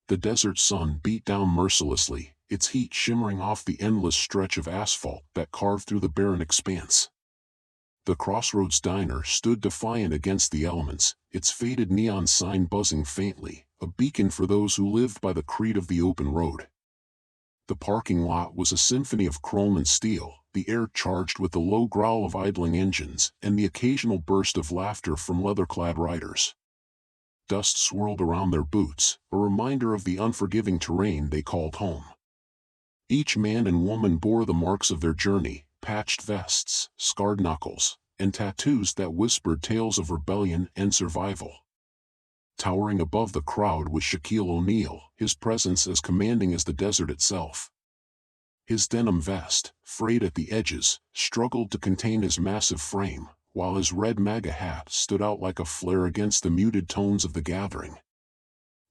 The desert sun beat down mercilessly, its heat shimmering off the endless stretch of asphalt that carved through the barren expanse. The Crossroads Diner stood defiant against the elements, its faded neon sign buzzing faintly, a beacon for those who lived by the creed of the open road. The parking lot was a symphony of chrome and steel, the air charged with the low growl of idling engines and the occasional burst of laughter from leather-clad riders. Dust swirled around their boots, a reminder of the unforgiving terrain they called home. Each man and woman bore the marks of their journey, patched vests, scarred knuckles, and tattoos that whispered tales of rebellion and survival. Towering above the crowd was Shaquille O'Neal, his presence as commanding as the desert itself. His denim vest, frayed at the edges, struggled to contain his massive frame, while his red Maga hat stood out like a flare against the muted tones of the gathering.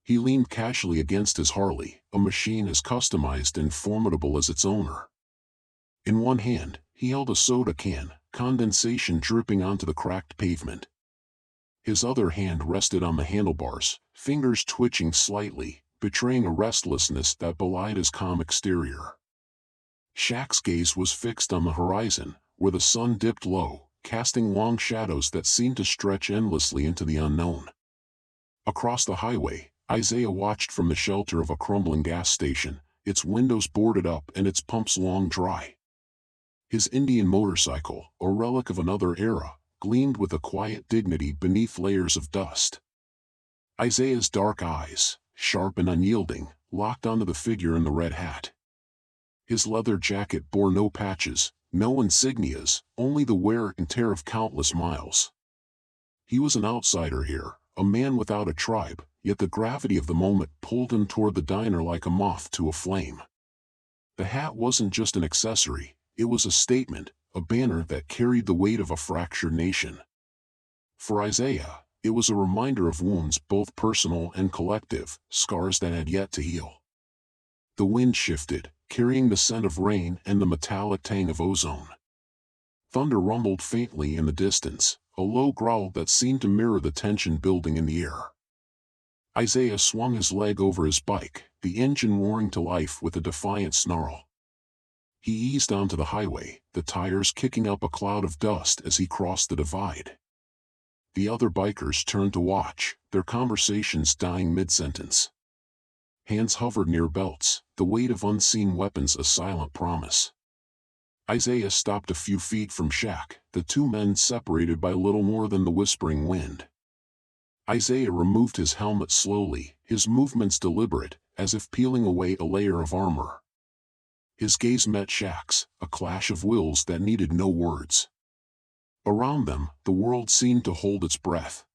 He leaned casually against his Harley, a machine as customized and formidable as its owner. In one hand, he held a soda can, condensation dripping onto the cracked pavement. His other hand rested on the handlebars, fingers twitching slightly, betraying a restlessness that belied his calm exterior. Shaq's gaze was fixed on the horizon, where the sun dipped low, casting long shadows that seemed to stretch endlessly into the unknown. Across the highway, Isaiah watched from the shelter of a crumbling gas station, its windows boarded up and its pumps long dry. His Indian motorcycle, a relic of another era, gleamed with a quiet dignity beneath layers of dust. Isaiah's dark eyes, sharp and unyielding, locked onto the figure in the red hat. His leather jacket bore no patches, no insignias, only the wear and tear of countless miles. He was an outsider here, a man without a tribe, yet the gravity of the moment pulled him toward the diner like a moth to a flame. The hat wasn't just an accessory, it was a statement, a banner that carried the weight of a fractured nation. For Isaiah, it was a reminder of wounds both personal and collective, scars that had yet to heal. The wind shifted, carrying the scent of rain and the metallic tang of ozone. Thunder rumbled faintly in the distance, a low growl that seemed to mirror the tension building in the air. Isaiah swung his leg over his bike, the engine roaring to life with a defiant snarl. He eased onto the highway, the tires kicking up a cloud of dust as he crossed the divide. The other bikers turned to watch, their conversations dying mid-sentence. Hands hovered near belts, the weight of unseen weapons a silent promise. Isaiah stopped a few feet from Shaq, the two men separated by little more than the whispering wind. Isaiah removed his helmet slowly, his movements deliberate, as if peeling away a layer of armor. His gaze met Shaq's, a clash of wills that needed no words. Around them, the world seemed to hold its breath.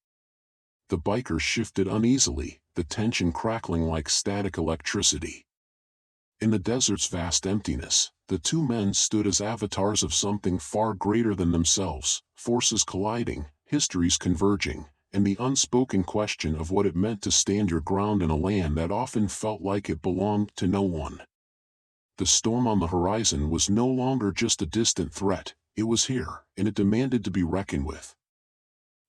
The bikers shifted uneasily, the tension crackling like static electricity. In the desert's vast emptiness, the two men stood as avatars of something far greater than themselves, forces colliding, histories converging, and the unspoken question of what it meant to stand your ground in a land that often felt like it belonged to no one. The storm on the horizon was no longer just a distant threat, it was here, and it demanded to be reckoned with.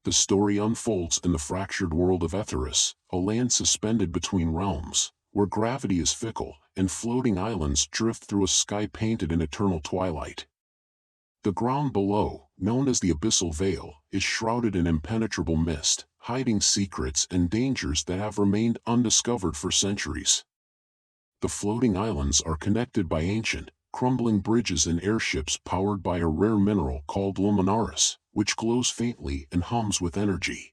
The story unfolds in the fractured world of Etheris, a land suspended between realms, where gravity is fickle, and floating islands drift through a sky painted in eternal twilight. The ground below, known as the Abyssal Veil, is shrouded in impenetrable mist, hiding secrets and dangers that have remained undiscovered for centuries. The floating islands are connected by ancient, crumbling bridges and airships powered by a rare mineral called luminaris, which glows faintly and hums with energy.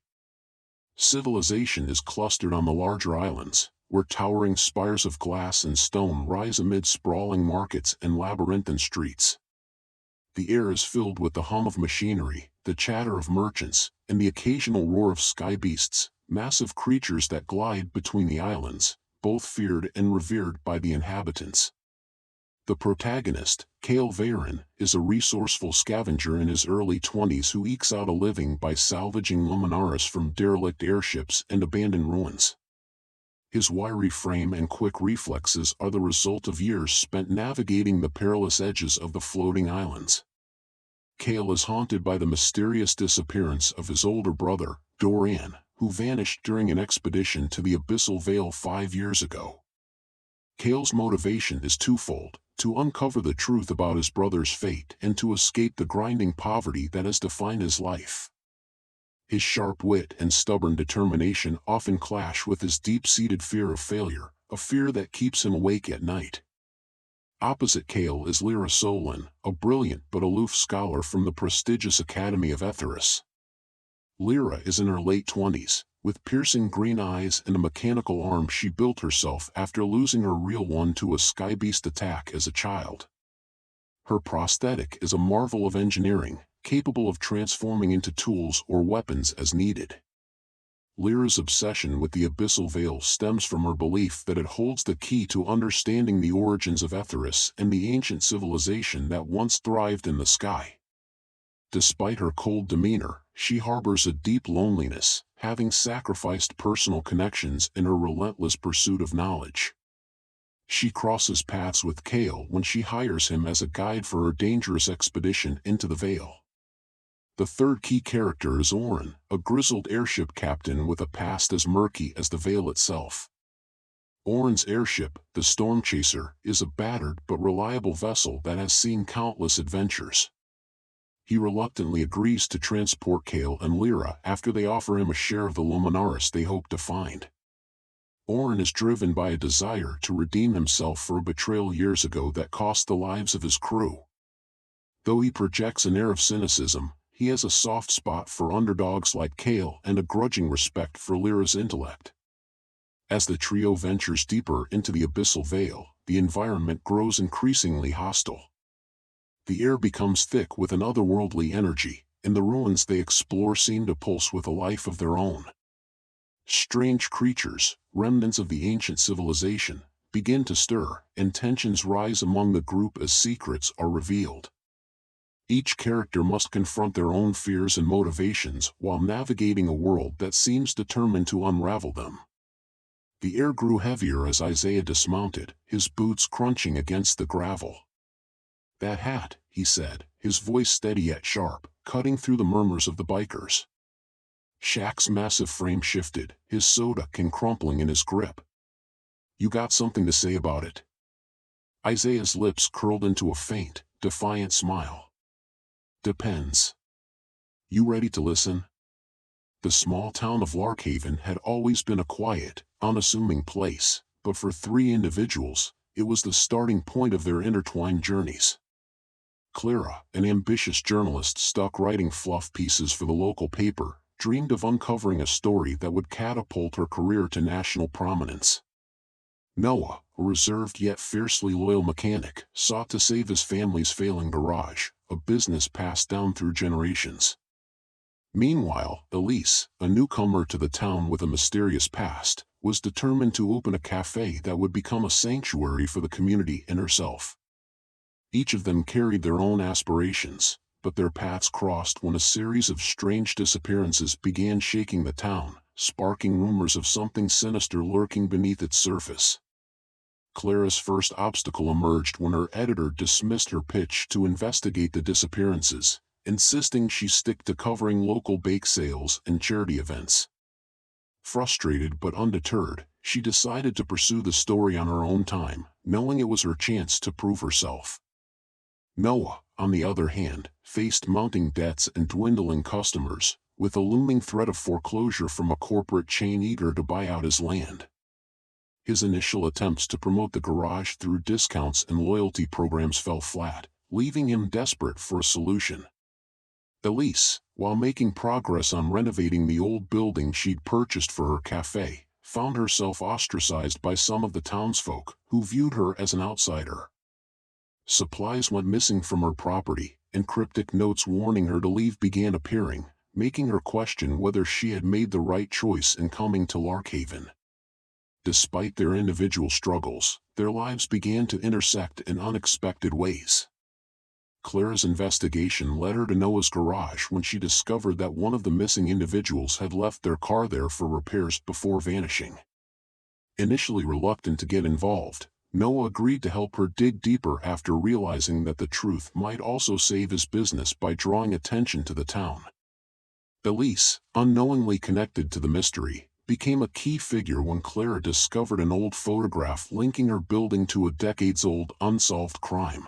Civilization is clustered on the larger islands, where towering spires of glass and stone rise amid sprawling markets and labyrinthine streets. The air is filled with the hum of machinery, the chatter of merchants, and the occasional roar of sky beasts, massive creatures that glide between the islands, both feared and revered by the inhabitants. The protagonist, Cale Varen, is a resourceful scavenger in his early 20s who ekes out a living by salvaging luminaris from derelict airships and abandoned ruins. His wiry frame and quick reflexes are the result of years spent navigating the perilous edges of the floating islands. Cale is haunted by the mysterious disappearance of his older brother, Dorian, who vanished during an expedition to the Abyssal Vale 5 years ago. Cale's motivation is twofold: to uncover the truth about his brother's fate and to escape the grinding poverty that has defined his life. His sharp wit and stubborn determination often clash with his deep-seated fear of failure, a fear that keeps him awake at night. Opposite Cale is Lyra Solon, a brilliant but aloof scholar from the prestigious Academy of Etherius. Lyra is in her late 20s, with piercing green eyes and a mechanical arm she built herself after losing her real one to a skybeast attack as a child. Her prosthetic is a marvel of engineering, capable of transforming into tools or weapons as needed. Lyra's obsession with the Abyssal Vale stems from her belief that it holds the key to understanding the origins of Etherius and the ancient civilization that once thrived in the sky. Despite her cold demeanor, she harbors a deep loneliness, having sacrificed personal connections in her relentless pursuit of knowledge. She crosses paths with Cale when she hires him as a guide for her dangerous expedition into the Vale. The third key character is Orin, a grizzled airship captain with a past as murky as the Vale itself. Orin's airship, the Storm Chaser, is a battered but reliable vessel that has seen countless adventures. He reluctantly agrees to transport Cale and Lyra after they offer him a share of the Luminaris they hope to find. Orin is driven by a desire to redeem himself for a betrayal years ago that cost the lives of his crew. Though he projects an air of cynicism, he has a soft spot for underdogs like Cale and a grudging respect for Lyra's intellect. As the trio ventures deeper into the Abyssal Vale, the environment grows increasingly hostile. The air becomes thick with an otherworldly energy, and the ruins they explore seem to pulse with a life of their own. Strange creatures, remnants of the ancient civilization, begin to stir, and tensions rise among the group as secrets are revealed. Each character must confront their own fears and motivations while navigating a world that seems determined to unravel them. The air grew heavier as Isaiah dismounted, his boots crunching against the gravel. "That hat," he said, his voice steady yet sharp, cutting through the murmurs of the bikers. Shaq's massive frame shifted, his soda can crumpling in his grip. "You got something to say about it?" Isaiah's lips curled into a faint, defiant smile. "Depends. You ready to listen?" The small town of Larkhaven had always been a quiet, unassuming place, but for three individuals, it was the starting point of their intertwined journeys. Clara, an ambitious journalist stuck writing fluff pieces for the local paper, dreamed of uncovering a story that would catapult her career to national prominence. Noah, a reserved yet fiercely loyal mechanic, sought to save his family's failing garage, a business passed down through generations. Meanwhile, Elise, a newcomer to the town with a mysterious past, was determined to open a cafe that would become a sanctuary for the community and herself. Each of them carried their own aspirations, but their paths crossed when a series of strange disappearances began shaking the town, sparking rumors of something sinister lurking beneath its surface. Clara's first obstacle emerged when her editor dismissed her pitch to investigate the disappearances, insisting she stick to covering local bake sales and charity events. Frustrated but undeterred, she decided to pursue the story on her own time, knowing it was her chance to prove herself. Noah, on the other hand, faced mounting debts and dwindling customers, with a looming threat of foreclosure from a corporate chain eager to buy out his land. His initial attempts to promote the garage through discounts and loyalty programs fell flat, leaving him desperate for a solution. Elise, while making progress on renovating the old building she'd purchased for her cafe, found herself ostracized by some of the townsfolk, who viewed her as an outsider. Supplies went missing from her property, and cryptic notes warning her to leave began appearing, making her question whether she had made the right choice in coming to Larkhaven. Despite their individual struggles, their lives began to intersect in unexpected ways. Clara's investigation led her to Noah's garage when she discovered that one of the missing individuals had left their car there for repairs before vanishing. Initially reluctant to get involved, Noah agreed to help her dig deeper after realizing that the truth might also save his business by drawing attention to the town. Elise, unknowingly connected to the mystery, became a key figure when Clara discovered an old photograph linking her building to a decades-old unsolved crime.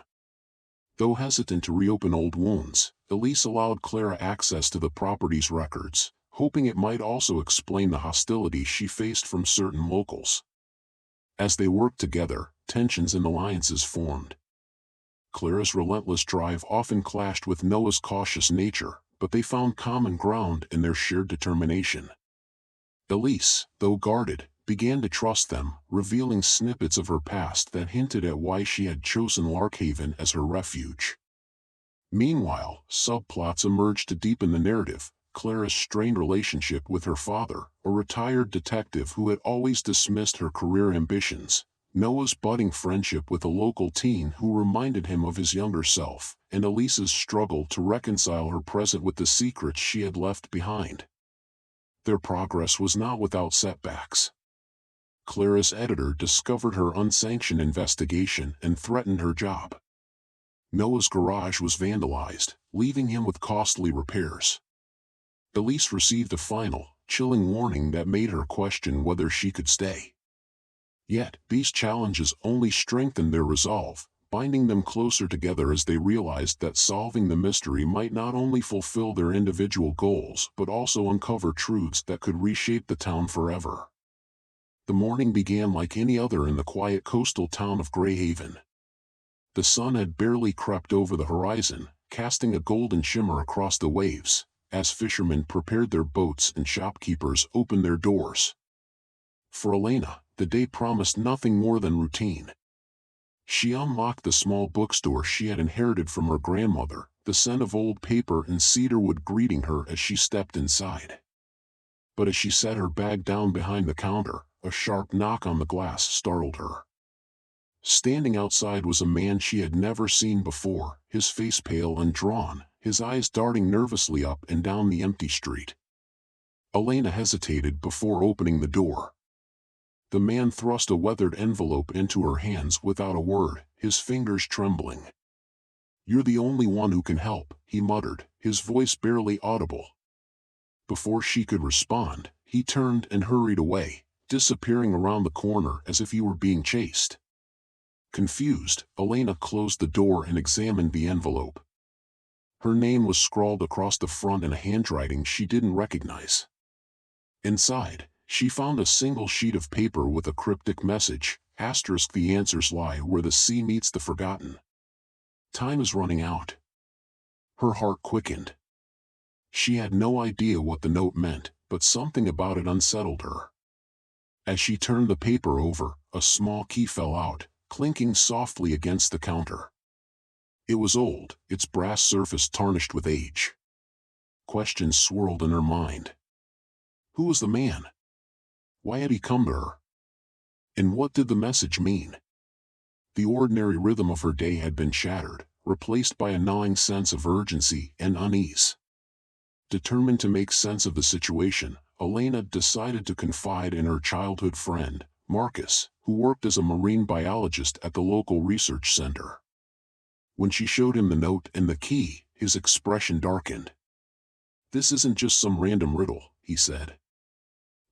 Though hesitant to reopen old wounds, Elise allowed Clara access to the property's records, hoping it might also explain the hostility she faced from certain locals. As they worked together, tensions and alliances formed. Clara's relentless drive often clashed with Noah's cautious nature, but they found common ground in their shared determination. Elise, though guarded, began to trust them, revealing snippets of her past that hinted at why she had chosen Larkhaven as her refuge. Meanwhile, subplots emerged to deepen the narrative. Clara's strained relationship with her father, a retired detective who had always dismissed her career ambitions, Noah's budding friendship with a local teen who reminded him of his younger self, and Elise's struggle to reconcile her present with the secrets she had left behind. Their progress was not without setbacks. Clara's editor discovered her unsanctioned investigation and threatened her job. Noah's garage was vandalized, leaving him with costly repairs. Elise received a final, chilling warning that made her question whether she could stay. Yet, these challenges only strengthened their resolve, binding them closer together as they realized that solving the mystery might not only fulfill their individual goals but also uncover truths that could reshape the town forever. The morning began like any other in the quiet coastal town of Greyhaven. The sun had barely crept over the horizon, casting a golden shimmer across the waves, as fishermen prepared their boats and shopkeepers opened their doors. For Elena, the day promised nothing more than routine. She unlocked the small bookstore she had inherited from her grandmother, the scent of old paper and cedarwood greeting her as she stepped inside. But as she set her bag down behind the counter, a sharp knock on the glass startled her. Standing outside was a man she had never seen before, his face pale and drawn, his eyes darting nervously up and down the empty street. Elena hesitated before opening the door. The man thrust a weathered envelope into her hands without a word, his fingers trembling. "You're the only one who can help," he muttered, his voice barely audible. Before she could respond, he turned and hurried away, disappearing around the corner as if he were being chased. Confused, Elena closed the door and examined the envelope. Her name was scrawled across the front in a handwriting she didn't recognize. Inside, she found a single sheet of paper with a cryptic message, *, "The answers lie where the sea meets the forgotten. Time is running out." Her heart quickened. She had no idea what the note meant, but something about it unsettled her. As she turned the paper over, a small key fell out, clinking softly against the counter. It was old, its brass surface tarnished with age. Questions swirled in her mind. Who was the man? Why had he come to her? And what did the message mean? The ordinary rhythm of her day had been shattered, replaced by a gnawing sense of urgency and unease. Determined to make sense of the situation, Elena decided to confide in her childhood friend, Marcus, who worked as a marine biologist at the local research center. When she showed him the note and the key, his expression darkened. "This isn't just some random riddle," he said.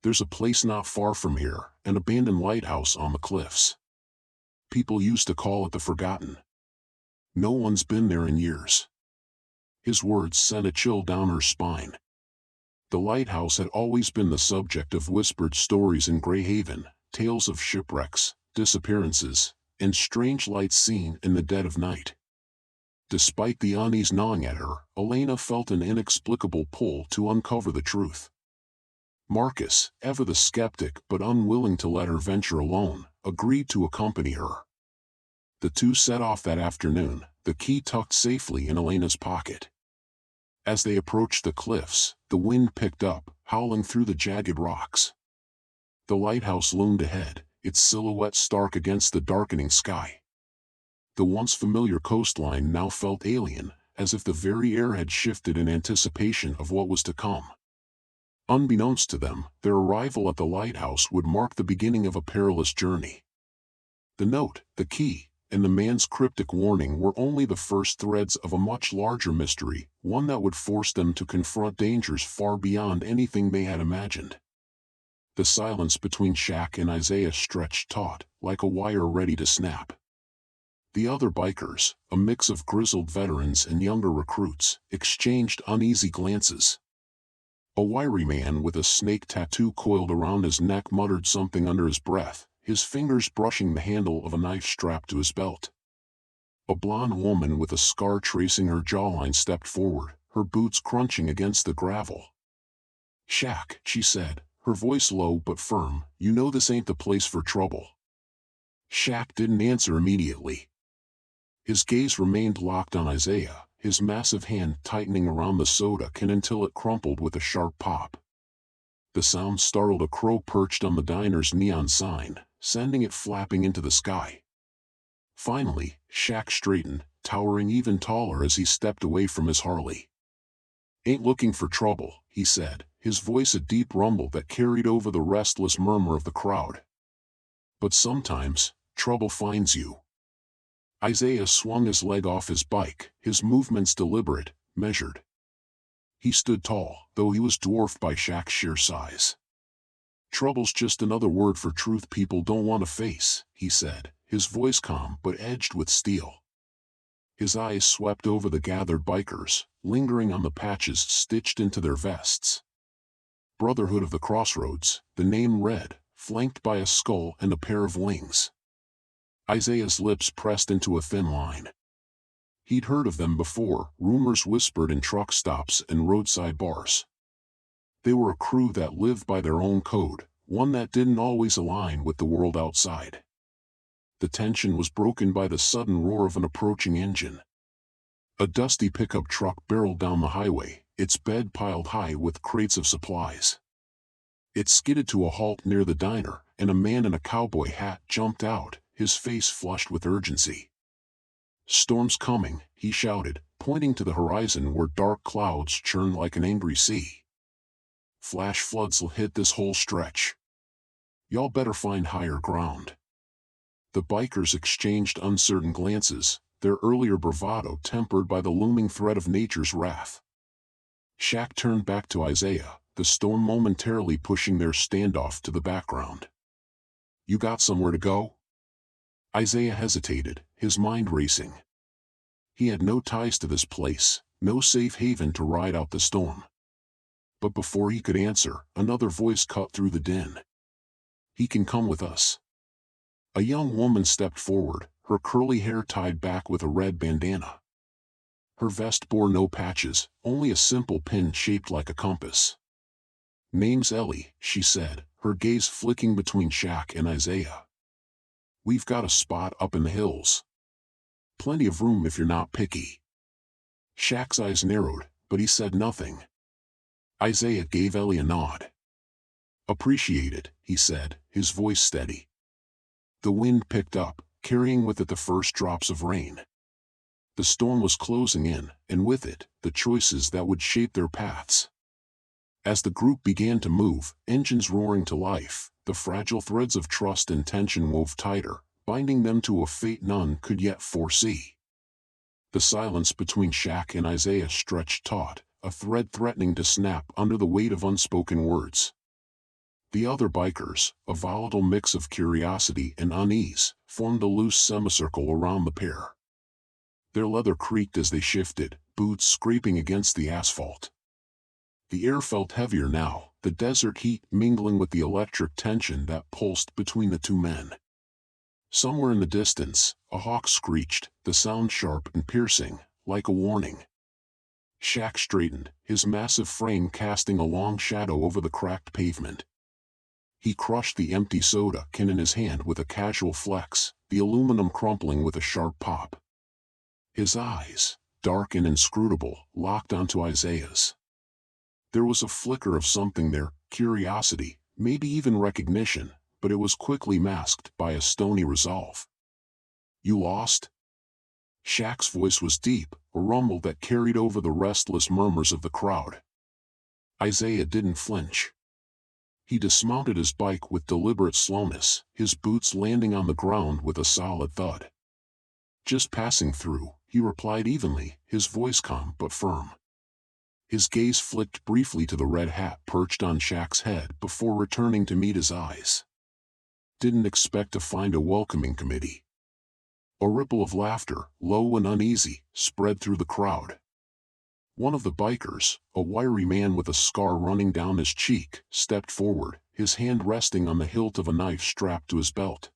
"There's a place not far from here, an abandoned lighthouse on the cliffs. People used to call it the Forgotten. No one's been there in years." His words sent a chill down her spine. The lighthouse had always been the subject of whispered stories in Greyhaven, tales of shipwrecks, disappearances, and strange lights seen in the dead of night. Despite the unease gnawing at her, Elena felt an inexplicable pull to uncover the truth. Marcus, ever the skeptic but unwilling to let her venture alone, agreed to accompany her. The two set off that afternoon, the key tucked safely in Elena's pocket. As they approached the cliffs, the wind picked up, howling through the jagged rocks. The lighthouse loomed ahead, its silhouette stark against the darkening sky. The once familiar coastline now felt alien, as if the very air had shifted in anticipation of what was to come. Unbeknownst to them, their arrival at the lighthouse would mark the beginning of a perilous journey. The note, the key, and the man's cryptic warning were only the first threads of a much larger mystery, one that would force them to confront dangers far beyond anything they had imagined. The silence between Shaq and Isaiah stretched taut, like a wire ready to snap. The other bikers, a mix of grizzled veterans and younger recruits, exchanged uneasy glances. A wiry man with a snake tattoo coiled around his neck muttered something under his breath, his fingers brushing the handle of a knife strapped to his belt. A blonde woman with a scar tracing her jawline stepped forward, her boots crunching against the gravel. "Shaq," she said, her voice low but firm, "you know this ain't the place for trouble." Shaq didn't answer immediately. His gaze remained locked on Isaiah, his massive hand tightening around the soda can until it crumpled with a sharp pop. The sound startled a crow perched on the diner's neon sign, sending it flapping into the sky. Finally, Shaq straightened, towering even taller as he stepped away from his Harley. "Ain't looking for trouble," he said, his voice a deep rumble that carried over the restless murmur of the crowd. "But sometimes, trouble finds you." Isaiah swung his leg off his bike, his movements deliberate, measured. He stood tall, though he was dwarfed by Shaq's sheer size. "Trouble's just another word for truth people don't want to face," he said, his voice calm but edged with steel. His eyes swept over the gathered bikers, lingering on the patches stitched into their vests. Brotherhood of the Crossroads, the name read, flanked by a skull and a pair of wings. Isaiah's lips pressed into a thin line. He'd heard of them before, rumors whispered in truck stops and roadside bars. They were a crew that lived by their own code, one that didn't always align with the world outside. The tension was broken by the sudden roar of an approaching engine. A dusty pickup truck barreled down the highway, its bed piled high with crates of supplies. It skidded to a halt near the diner, and a man in a cowboy hat jumped out, his face flushed with urgency. "Storm's coming," he shouted, pointing to the horizon where dark clouds churned like an angry sea. "Flash floods'll hit this whole stretch. Y'all better find higher ground." The bikers exchanged uncertain glances, their earlier bravado tempered by the looming threat of nature's wrath. Shaq turned back to Isaiah, the storm momentarily pushing their standoff to the background. "You got somewhere to go?" Isaiah hesitated, his mind racing. He had no ties to this place, no safe haven to ride out the storm. But before he could answer, another voice cut through the din. "He can come with us." A young woman stepped forward, her curly hair tied back with a red bandana. Her vest bore no patches, only a simple pin shaped like a compass. "Name's Ellie," she said, her gaze flicking between Shaq and Isaiah. "We've got a spot up in the hills. Plenty of room if you're not picky." Shaq's eyes narrowed, but he said nothing. Isaiah gave Ellie a nod. "Appreciate it," he said, his voice steady. The wind picked up, carrying with it the first drops of rain. The storm was closing in, and with it, the choices that would shape their paths. As the group began to move, engines roaring to life, the fragile threads of trust and tension wove tighter, binding them to a fate none could yet foresee. The silence between Shaq and Isaiah stretched taut, a thread threatening to snap under the weight of unspoken words. The other bikers, a volatile mix of curiosity and unease, formed a loose semicircle around the pair. Their leather creaked as they shifted, boots scraping against the asphalt. The air felt heavier now, the desert heat mingling with the electric tension that pulsed between the two men. Somewhere in the distance, a hawk screeched, the sound sharp and piercing, like a warning. Shaq straightened, his massive frame casting a long shadow over the cracked pavement. He crushed the empty soda can in his hand with a casual flex, the aluminum crumpling with a sharp pop. His eyes, dark and inscrutable, locked onto Isaiah's. There was a flicker of something there, curiosity, maybe even recognition, but it was quickly masked by a stony resolve. "You lost?" Shaq's voice was deep, a rumble that carried over the restless murmurs of the crowd. Isaiah didn't flinch. He dismounted his bike with deliberate slowness, his boots landing on the ground with a solid thud. "Just passing through," he replied evenly, his voice calm but firm. His gaze flicked briefly to the red hat perched on Shaq's head before returning to meet his eyes. "Didn't expect to find a welcoming committee." A ripple of laughter, low and uneasy, spread through the crowd. One of the bikers, a wiry man with a scar running down his cheek, stepped forward, his hand resting on the hilt of a knife strapped to his belt.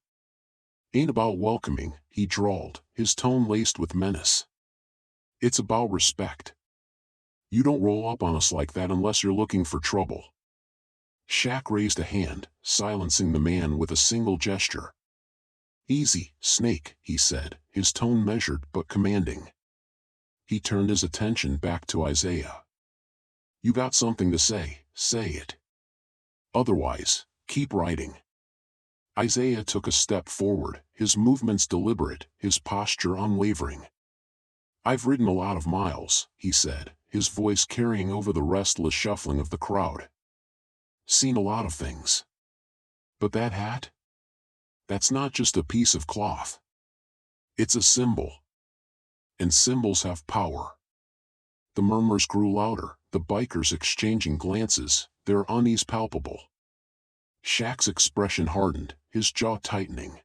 "Ain't about welcoming," he drawled, his tone laced with menace. "It's about respect. You don't roll up on us like that unless you're looking for trouble." Shaq raised a hand, silencing the man with a single gesture. "Easy, Snake," he said, his tone measured but commanding. He turned his attention back to Isaiah. "You got something to say, say it. Otherwise, keep riding." Isaiah took a step forward, his movements deliberate, his posture unwavering. "I've ridden a lot of miles," he said, his voice carrying over the restless shuffling of the crowd. "Seen a lot of things. But that hat? That's not just a piece of cloth. It's a symbol. And symbols have power." The murmurs grew louder, the bikers exchanging glances, their unease palpable. Shaq's expression hardened, his jaw tightening.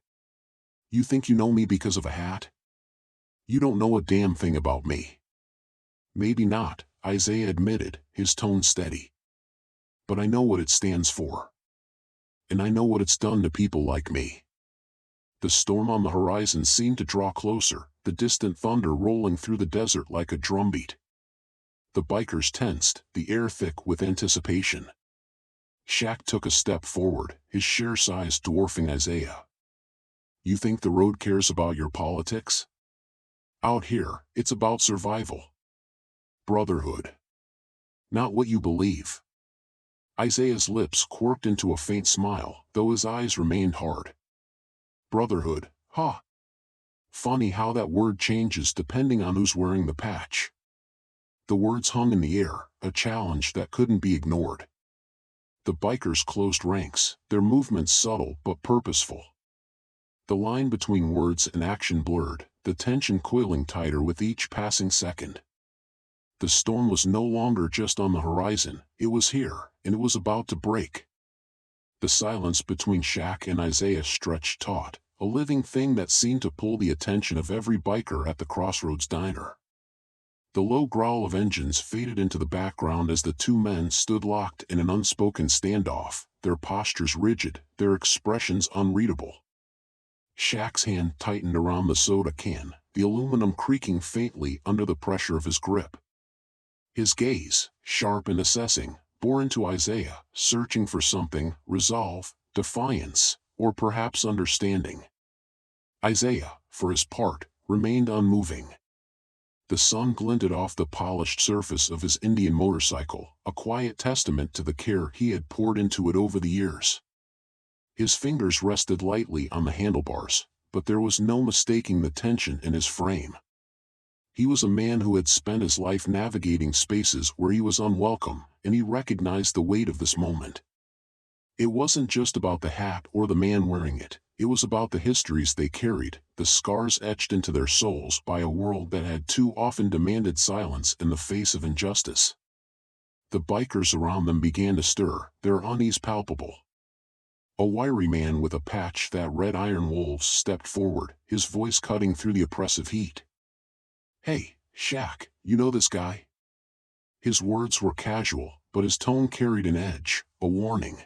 "You think you know me because of a hat? You don't know a damn thing about me." "Maybe not," Isaiah admitted, his tone steady. "But I know what it stands for. And I know what it's done to people like me." The storm on the horizon seemed to draw closer, the distant thunder rolling through the desert like a drumbeat. The bikers tensed, the air thick with anticipation. Shaq took a step forward, his sheer size dwarfing Isaiah. "You think the road cares about your politics? Out here, it's about survival. Brotherhood. Not what you believe." Isaiah's lips quirked into a faint smile, though his eyes remained hard. "Brotherhood, huh? Funny how that word changes depending on who's wearing the patch." The words hung in the air, a challenge that couldn't be ignored. The bikers closed ranks, their movements subtle but purposeful. The line between words and action blurred, the tension coiling tighter with each passing second. The storm was no longer just on the horizon, it was here, and it was about to break. The silence between Shaq and Isaiah stretched taut, a living thing that seemed to pull the attention of every biker at the Crossroads diner. The low growl of engines faded into the background as the two men stood locked in an unspoken standoff, their postures rigid, their expressions unreadable. Shaq's hand tightened around the soda can, the aluminum creaking faintly under the pressure of his grip. His gaze, sharp and assessing, bore into Isaiah, searching for something, resolve, defiance, or perhaps understanding. Isaiah, for his part, remained unmoving. The sun glinted off the polished surface of his Indian motorcycle, a quiet testament to the care he had poured into it over the years. His fingers rested lightly on the handlebars, but there was no mistaking the tension in his frame. He was a man who had spent his life navigating spaces where he was unwelcome, and he recognized the weight of this moment. It wasn't just about the hat or the man wearing it, it was about the histories they carried, the scars etched into their souls by a world that had too often demanded silence in the face of injustice. The bikers around them began to stir, their unease palpable. A wiry man with a patch that read Iron Wolves stepped forward, his voice cutting through the oppressive heat. "Hey, Shaq, you know this guy?" His words were casual, but his tone carried an edge, a warning.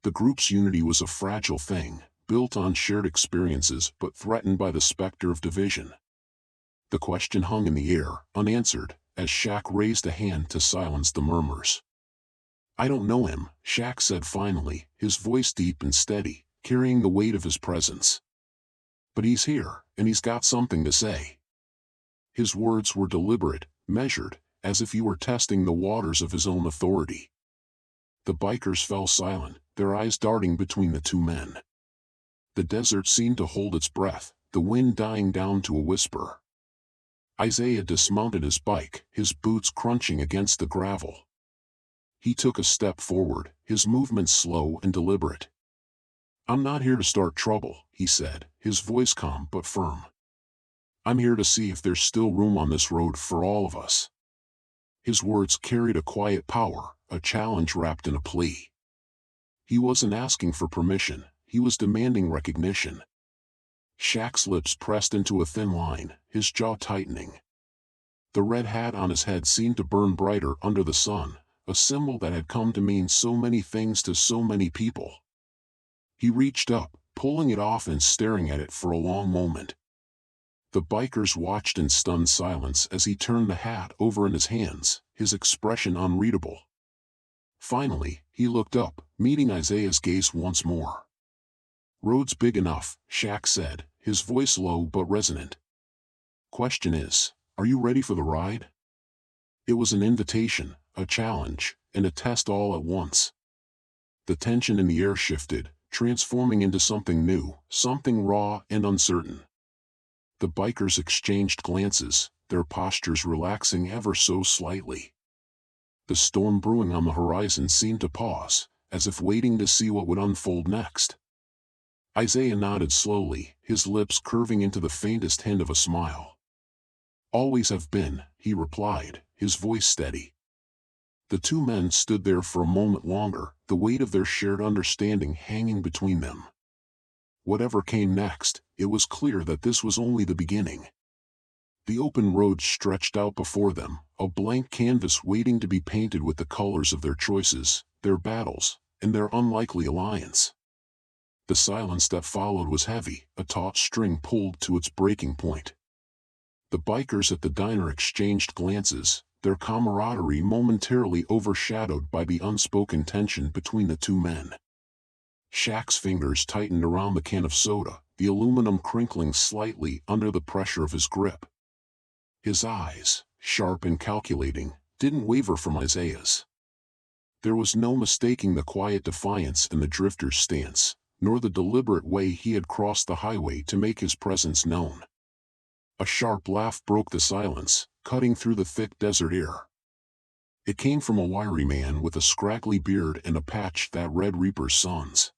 The group's unity was a fragile thing, built on shared experiences but threatened by the specter of division. The question hung in the air, unanswered, as Shaq raised a hand to silence the murmurs. "I don't know him," Shaq said finally, his voice deep and steady, carrying the weight of his presence. "But he's here, and he's got something to say." His words were deliberate, measured, as if he were testing the waters of his own authority. The bikers fell silent, their eyes darting between the two men. The desert seemed to hold its breath, the wind dying down to a whisper. Isaiah dismounted his bike, his boots crunching against the gravel. He took a step forward, his movements slow and deliberate. "I'm not here to start trouble," he said, his voice calm but firm. I'm here to see if there's still room on this road for all of us. His words carried a quiet power, a challenge wrapped in a plea. He wasn't asking for permission, he was demanding recognition. Shaq's lips pressed into a thin line, his jaw tightening. The red hat on his head seemed to burn brighter under the sun, a symbol that had come to mean so many things to so many people. He reached up, pulling it off and staring at it for a long moment. The bikers watched in stunned silence as he turned the hat over in his hands, his expression unreadable. Finally, he looked up, meeting Isaiah's gaze once more. "Road's big enough," Shaq said, his voice low but resonant. "Question is, are you ready for the ride?" It was an invitation, a challenge, and a test all at once. The tension in the air shifted, transforming into something new, something raw and uncertain. The bikers exchanged glances, their postures relaxing ever so slightly. The storm brewing on the horizon seemed to pause, as if waiting to see what would unfold next. Isaiah nodded slowly, his lips curving into the faintest hint of a smile. "Always have been," he replied, his voice steady. The two men stood there for a moment longer, the weight of their shared understanding hanging between them. Whatever came next, it was clear that this was only the beginning. The open road stretched out before them, a blank canvas waiting to be painted with the colors of their choices, their battles, and their unlikely alliance. The silence that followed was heavy, a taut string pulled to its breaking point. The bikers at the diner exchanged glances, their camaraderie momentarily overshadowed by the unspoken tension between the two men. Shaq's fingers tightened around the can of soda, the aluminum crinkling slightly under the pressure of his grip. His eyes, sharp and calculating, didn't waver from Isaiah's. There was no mistaking the quiet defiance in the drifter's stance, nor the deliberate way he had crossed the highway to make his presence known. A sharp laugh broke the silence, cutting through the thick desert air. It came from a wiry man with a scraggly beard and a patch that read Reaper's Sons.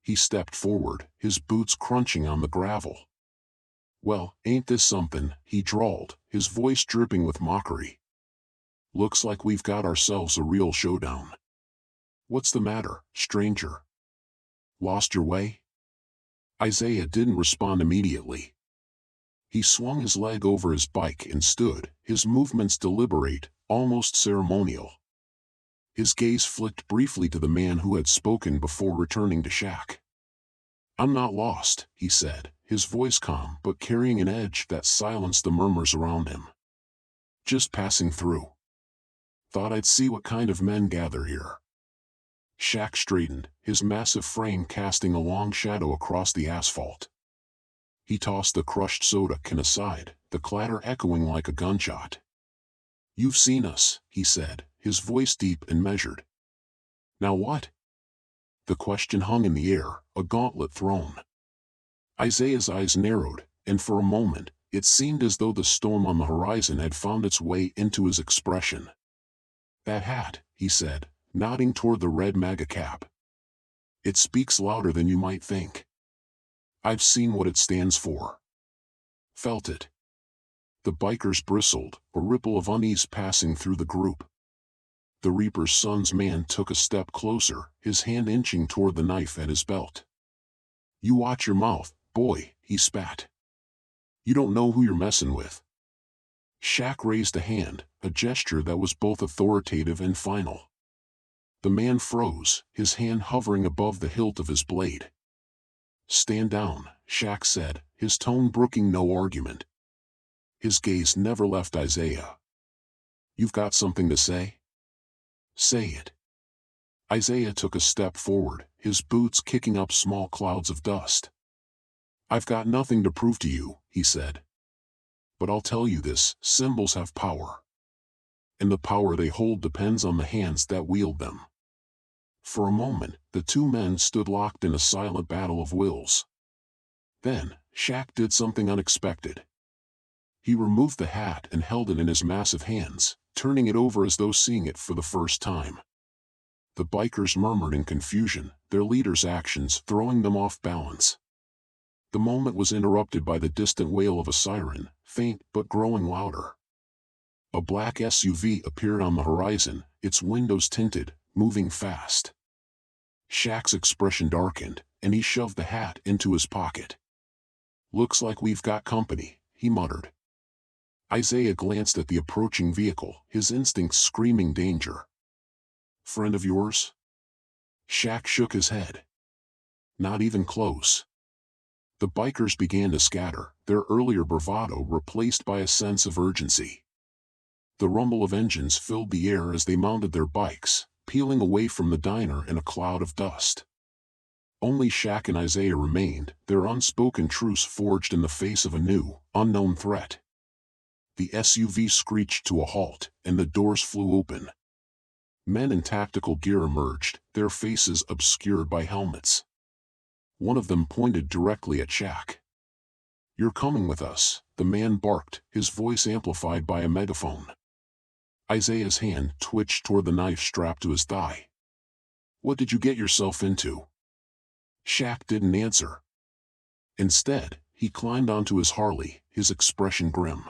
He stepped forward, his boots crunching on the gravel. "Well, ain't this something," he drawled, his voice dripping with mockery. "Looks like we've got ourselves a real showdown. What's the matter, stranger? Lost your way?" Isaiah didn't respond immediately. He swung his leg over his bike and stood, his movements deliberate, almost ceremonial. His gaze flicked briefly to the man who had spoken before returning to Shaq. "I'm not lost," he said, his voice calm but carrying an edge that silenced the murmurs around him. "Just passing through. Thought I'd see what kind of men gather here." Shaq straightened, his massive frame casting a long shadow across the asphalt. He tossed the crushed soda can aside, the clatter echoing like a gunshot. "You've seen us," he said, his voice deep and measured. "Now what?" The question hung in the air, a gauntlet thrown. Isaiah's eyes narrowed, and for a moment, it seemed as though the storm on the horizon had found its way into his expression. "That hat," he said, nodding toward the red Maga cap. "It speaks louder than you might think. I've seen what it stands for. Felt it." The bikers bristled, a ripple of unease passing through the group. The Reaper's Son's man took a step closer, his hand inching toward the knife at his belt. "You watch your mouth, boy," he spat. "You don't know who you're messing with." Shaq raised a hand, a gesture that was both authoritative and final. The man froze, his hand hovering above the hilt of his blade. "Stand down," Shaq said, his tone brooking no argument. His gaze never left Isaiah. "You've got something to say? Say it." Isaiah took a step forward, his boots kicking up small clouds of dust. "I've got nothing to prove to you," he said. "But I'll tell you this, symbols have power. And the power they hold depends on the hands that wield them." For a moment, the two men stood locked in a silent battle of wills. Then, Shaq did something unexpected. He removed the hat and held it in his massive hands, turning it over as though seeing it for the first time. The bikers murmured in confusion, their leader's actions throwing them off balance. The moment was interrupted by the distant wail of a siren, faint but growing louder. A black SUV appeared on the horizon, its windows tinted, moving fast. Shaq's expression darkened, and he shoved the hat into his pocket. "Looks like we've got company," he muttered. Isaiah glanced at the approaching vehicle, his instincts screaming danger. "Friend of yours?" Shaq shook his head. "Not even close." The bikers began to scatter, their earlier bravado replaced by a sense of urgency. The rumble of engines filled the air as they mounted their bikes, peeling away from the diner in a cloud of dust. Only Shaq and Isaiah remained, their unspoken truce forged in the face of a new, unknown threat. The SUV screeched to a halt, and the doors flew open. Men in tactical gear emerged, their faces obscured by helmets. One of them pointed directly at Shaq. "You're coming with us," the man barked, his voice amplified by a megaphone. Isaiah's hand twitched toward the knife strapped to his thigh. "What did you get yourself into?" Shaq didn't answer. Instead, he climbed onto his Harley, his expression grim.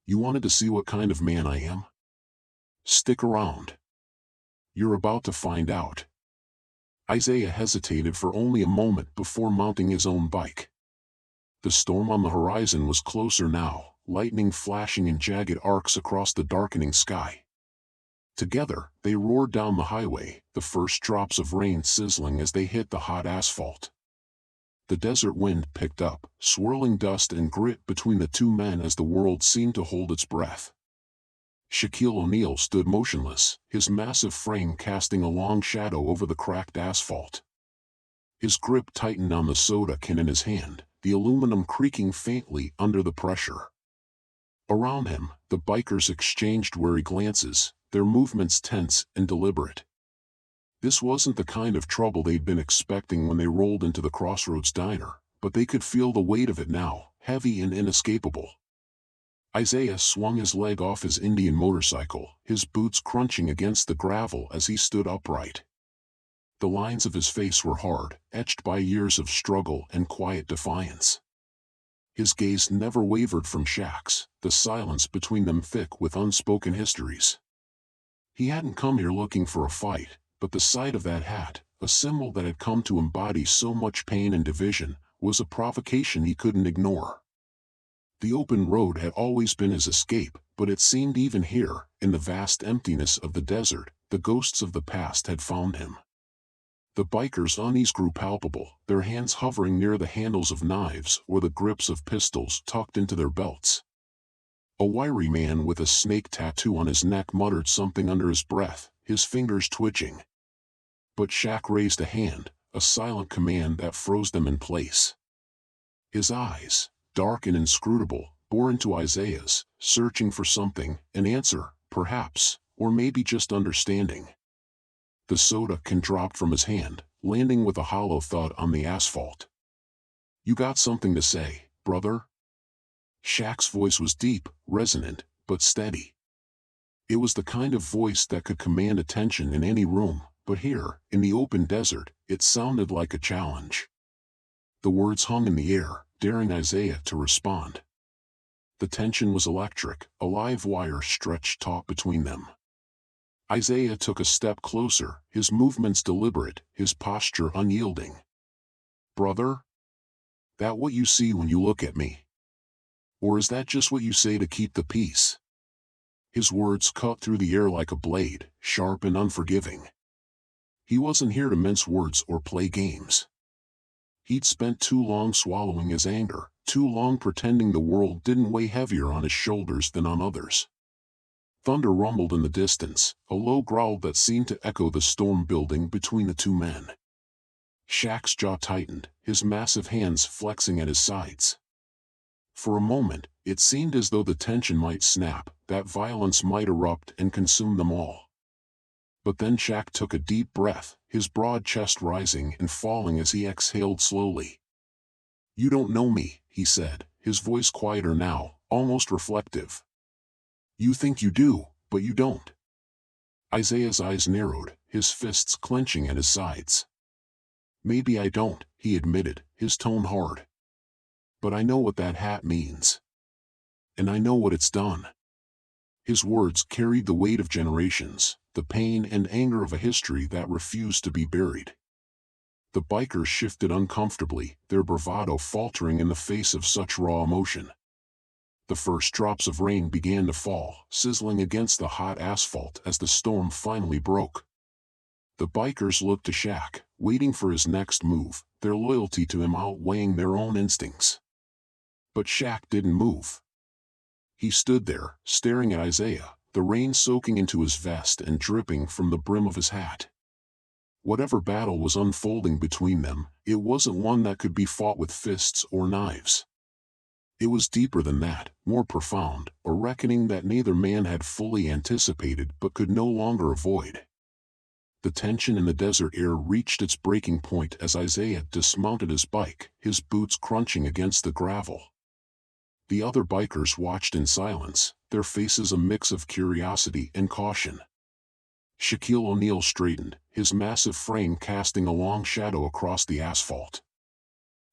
"You wanted to see what kind of man I am? Stick around. You're about to find out." Isaiah hesitated for only a moment before mounting his own bike. The storm on the horizon was closer now, lightning flashing in jagged arcs across the darkening sky. Together, they roared down the highway, the first drops of rain sizzling as they hit the hot asphalt. The desert wind picked up, swirling dust and grit between the two men as the world seemed to hold its breath. Shaquille O'Neal stood motionless, his massive frame casting a long shadow over the cracked asphalt. His grip tightened on the soda can in his hand, the aluminum creaking faintly under the pressure. Around him, the bikers exchanged wary glances, their movements tense and deliberate. This wasn't the kind of trouble they'd been expecting when they rolled into the Crossroads diner, but they could feel the weight of it now, heavy and inescapable. Isaiah swung his leg off his Indian motorcycle, his boots crunching against the gravel as he stood upright. The lines of his face were hard, etched by years of struggle and quiet defiance. His gaze never wavered from Shaq's, the silence between them thick with unspoken histories. He hadn't come here looking for a fight, but the sight of that hat, a symbol that had come to embody so much pain and division, was a provocation he couldn't ignore. The open road had always been his escape, but it seemed even here, in the vast emptiness of the desert, the ghosts of the past had found him. The bikers' unease grew palpable, their hands hovering near the handles of knives or the grips of pistols tucked into their belts. A wiry man with a snake tattoo on his neck muttered something under his breath, his fingers twitching. But Shaq raised a hand, a silent command that froze them in place. His eyes, dark and inscrutable, bore into Isaiah's, searching for something, an answer, perhaps, or maybe just understanding. The soda can dropped from his hand, landing with a hollow thud on the asphalt. "You got something to say, brother?" Shaq's voice was deep, resonant, but steady. It was the kind of voice that could command attention in any room, but here, in the open desert, it sounded like a challenge. The words hung in the air, daring Isaiah to respond. The tension was electric, a live wire stretched taut between them. Isaiah took a step closer, his movements deliberate, his posture unyielding. "Brother? That what you see when you look at me? Or is that just what you say to keep the peace?" His words cut through the air like a blade, sharp and unforgiving. He wasn't here to mince words or play games. He'd spent too long swallowing his anger, too long pretending the world didn't weigh heavier on his shoulders than on others. Thunder rumbled in the distance, a low growl that seemed to echo the storm building between the two men. Shaq's jaw tightened, his massive hands flexing at his sides. For a moment, it seemed as though the tension might snap, that violence might erupt and consume them all. But then Shaq took a deep breath, his broad chest rising and falling as he exhaled slowly. "You don't know me," he said, his voice quieter now, almost reflective. "You think you do, but you don't." Isaiah's eyes narrowed, his fists clenching at his sides. "Maybe I don't," he admitted, his tone hard. But I know what that hat means. And I know what it's done. His words carried the weight of generations, the pain and anger of a history that refused to be buried. The bikers shifted uncomfortably, their bravado faltering in the face of such raw emotion. The first drops of rain began to fall, sizzling against the hot asphalt as the storm finally broke. The bikers looked to Shaq, waiting for his next move, their loyalty to him outweighing their own instincts. But Shaq didn't move. He stood there, staring at Isaiah, the rain soaking into his vest and dripping from the brim of his hat. Whatever battle was unfolding between them, it wasn't one that could be fought with fists or knives. It was deeper than that, more profound, a reckoning that neither man had fully anticipated but could no longer avoid. The tension in the desert air reached its breaking point as Isaiah dismounted his bike, his boots crunching against the gravel. The other bikers watched in silence, their faces a mix of curiosity and caution. Shaquille O'Neal straightened, his massive frame casting a long shadow across the asphalt.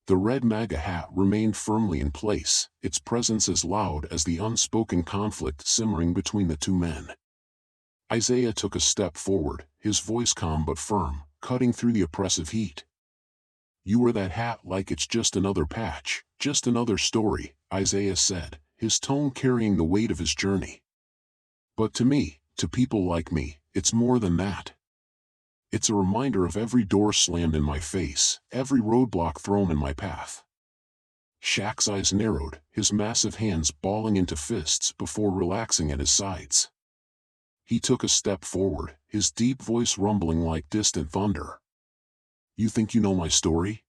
The red Maga hat remained firmly in place, its presence as loud as the unspoken conflict simmering between the two men. Isaiah took a step forward, his voice calm but firm, cutting through the oppressive heat. "You wear that hat like it's just another patch, just another story," Isaiah said, his tone carrying the weight of his journey. "But to me, to people like me, it's more than that. It's a reminder of every door slammed in my face, every roadblock thrown in my path." Shaq's eyes narrowed, his massive hands balling into fists before relaxing at his sides. He took a step forward, his deep voice rumbling like distant thunder. "You think you know my story?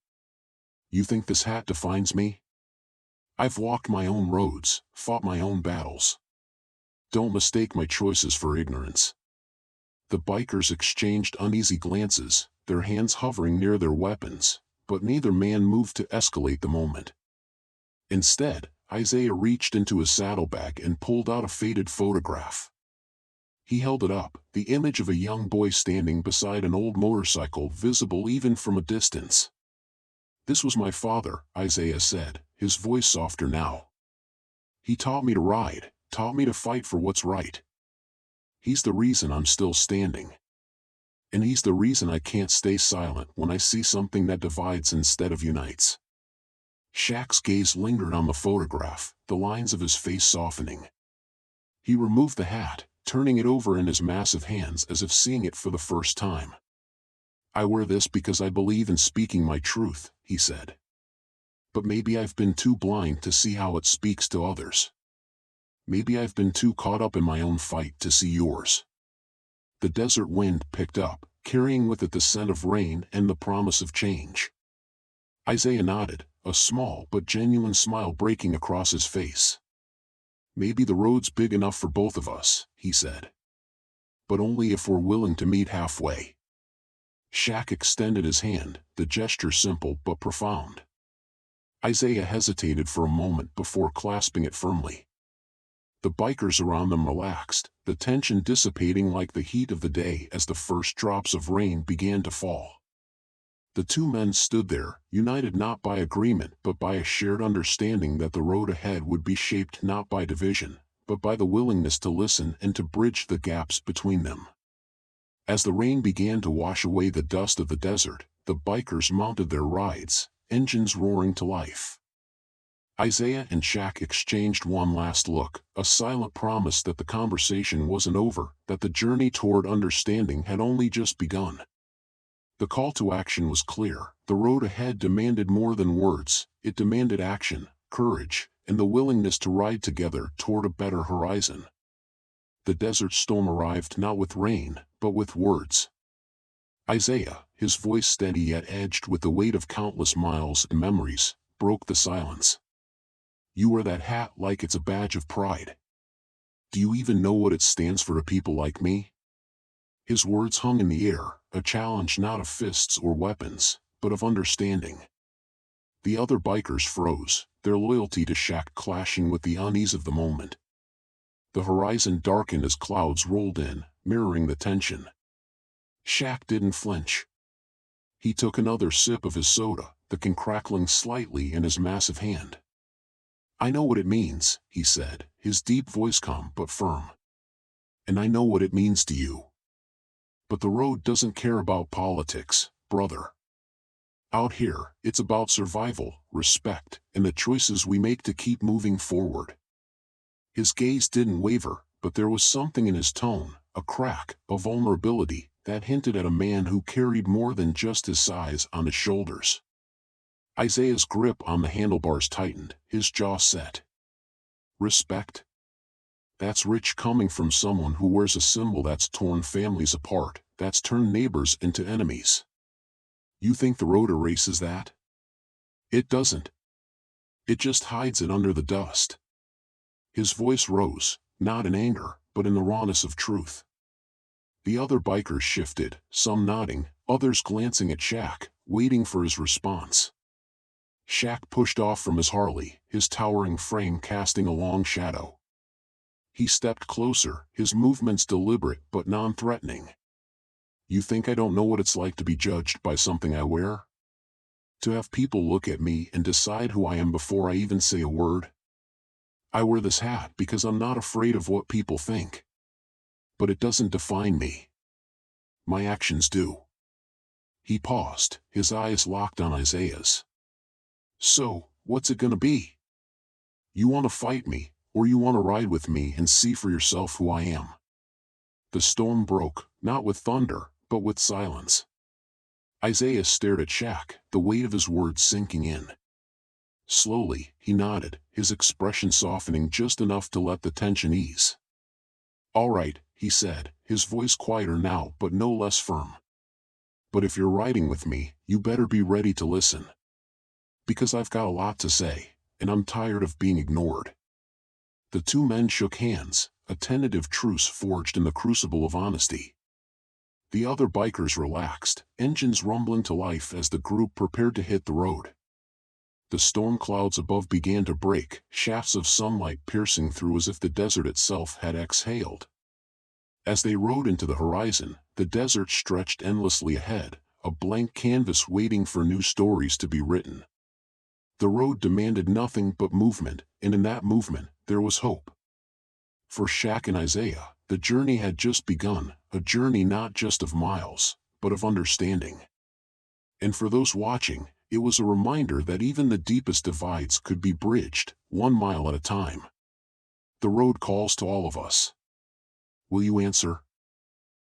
You think this hat defines me? I've walked my own roads, fought my own battles. Don't mistake my choices for ignorance." The bikers exchanged uneasy glances, their hands hovering near their weapons, but neither man moved to escalate the moment. Instead, Isaiah reached into his saddlebag and pulled out a faded photograph. He held it up, the image of a young boy standing beside an old motorcycle visible even from a distance. "This was my father," Isaiah said, his voice softer now. "He taught me to ride, taught me to fight for what's right. He's the reason I'm still standing. And he's the reason I can't stay silent when I see something that divides instead of unites." Shaq's gaze lingered on the photograph, the lines of his face softening. He removed the hat, turning it over in his massive hands as if seeing it for the first time. "I wear this because I believe in speaking my truth," he said. "But maybe I've been too blind to see how it speaks to others. Maybe I've been too caught up in my own fight to see yours." The desert wind picked up, carrying with it the scent of rain and the promise of change. Isaiah nodded, a small but genuine smile breaking across his face. "Maybe the road's big enough for both of us," he said. "But only if we're willing to meet halfway." Shaq extended his hand, the gesture simple but profound. Isaiah hesitated for a moment before clasping it firmly. The bikers around them relaxed, the tension dissipating like the heat of the day as the first drops of rain began to fall. The two men stood there, united not by agreement but by a shared understanding that the road ahead would be shaped not by division, but by the willingness to listen and to bridge the gaps between them. As the rain began to wash away the dust of the desert, the bikers mounted their rides, engines roaring to life. Isaiah and Shaq exchanged one last look, a silent promise that the conversation wasn't over, that the journey toward understanding had only just begun. The call to action was clear. The road ahead demanded more than words, it demanded action, courage, and the willingness to ride together toward a better horizon. The desert storm arrived not with rain, but with words. Isaiah, his voice steady yet edged with the weight of countless miles and memories, broke the silence. "You wear that hat like it's a badge of pride. Do you even know what it stands for to people like me?" His words hung in the air, a challenge not of fists or weapons, but of understanding. The other bikers froze, their loyalty to Shaq clashing with the unease of the moment. The horizon darkened as clouds rolled in, mirroring the tension. Shaq didn't flinch. He took another sip of his soda, the can crackling slightly in his massive hand. "I know what it means," he said, his deep voice calm but firm. "And I know what it means to you. But the road doesn't care about politics, brother. Out here, it's about survival, respect, and the choices we make to keep moving forward." His gaze didn't waver, but there was something in his tone, a crack, a vulnerability, that hinted at a man who carried more than just his size on his shoulders. Isaiah's grip on the handlebars tightened, his jaw set. "Respect? That's rich coming from someone who wears a symbol that's torn families apart, that's turned neighbors into enemies. You think the road erases that? It doesn't. It just hides it under the dust." His voice rose, not in anger, but in the rawness of truth. The other bikers shifted, some nodding, others glancing at Shaq, waiting for his response. Shaq pushed off from his Harley, his towering frame casting a long shadow. He stepped closer, his movements deliberate but non-threatening. "You think I don't know what it's like to be judged by something I wear? To have people look at me and decide who I am before I even say a word? I wear this hat because I'm not afraid of what people think. But it doesn't define me. My actions do." He paused, his eyes locked on Isaiah's. "So, what's it gonna be? You want to fight me, or you want to ride with me and see for yourself who I am?" The storm broke, not with thunder, but with silence. Isaiah stared at Shaq, the weight of his words sinking in. Slowly, he nodded, his expression softening just enough to let the tension ease. "All right," he said, his voice quieter now but no less firm. "But if you're riding with me, you better be ready to listen. Because I've got a lot to say, and I'm tired of being ignored." The two men shook hands, a tentative truce forged in the crucible of honesty. The other bikers relaxed, engines rumbling to life as the group prepared to hit the road. The storm clouds above began to break, shafts of sunlight piercing through as if the desert itself had exhaled. As they rode into the horizon, the desert stretched endlessly ahead, a blank canvas waiting for new stories to be written. The road demanded nothing but movement, and in that movement, there was hope. For Shaq and Isaiah, the journey had just begun, a journey not just of miles, but of understanding. And for those watching, it was a reminder that even the deepest divides could be bridged, 1 mile at a time. The road calls to all of us. Will you answer?